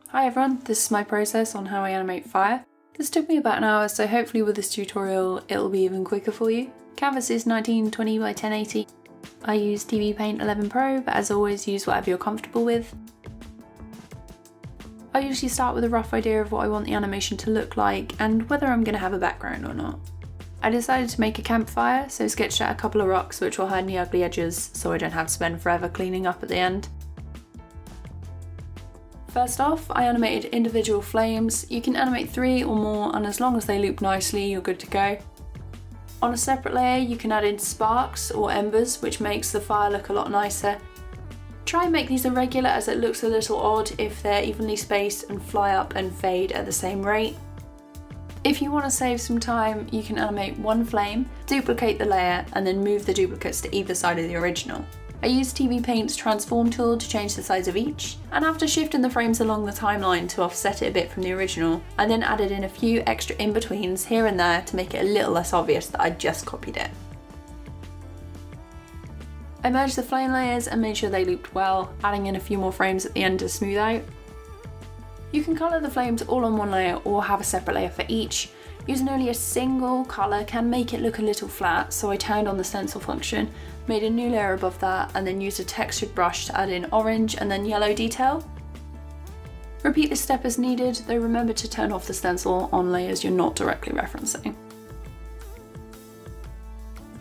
Hi everyone, this is my process on how I animate fire. This took me about an hour, so hopefully with this tutorial it'll be even quicker for you. Canvas is 1920 by 1080. I use TVPaint 11 Pro, but as always use whatever you're comfortable with. I usually start with a rough idea of what I want the animation to look like and whether I'm going to have a background or not. I decided to make a campfire, so sketched out a couple of rocks which will hide any ugly edges so I don't have to spend forever cleaning up at the end. First off, I animated individual flames. You can animate 3 or more, and as long as they loop nicely, you're good to go. On a separate layer, you can add in sparks or embers, which makes the fire look a lot nicer. Try and make these irregular as it looks a little odd if they're evenly spaced and fly up and fade at the same rate. If you want to save some time, you can animate one flame, duplicate the layer, and then move the duplicates to either side of the original. I used TVPaint's transform tool to change the size of each, and after shifting the frames along the timeline to offset it a bit from the original, I then added in a few extra in-betweens here and there to make it a little less obvious that I just copied it. I merged the flame layers and made sure they looped well, adding in a few more frames at the end to smooth out. You can colour the flames all on one layer or have a separate layer for each. Using only a single colour can make it look a little flat, so I turned on the stencil function, made a new layer above that, and then used a textured brush to add in orange and then yellow detail. Repeat this step as needed, though remember to turn off the stencil on layers you're not directly referencing.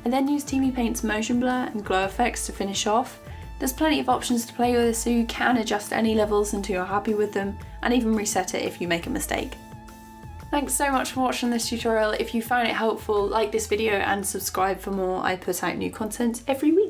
I then used TVPaint's motion blur and glow effects to finish off. There's plenty of options to play with, so you can adjust any levels until you're happy with them, and even reset it if you make a mistake. Thanks so much for watching this tutorial. If you found it helpful, like this video and subscribe for more. I put out new content every week.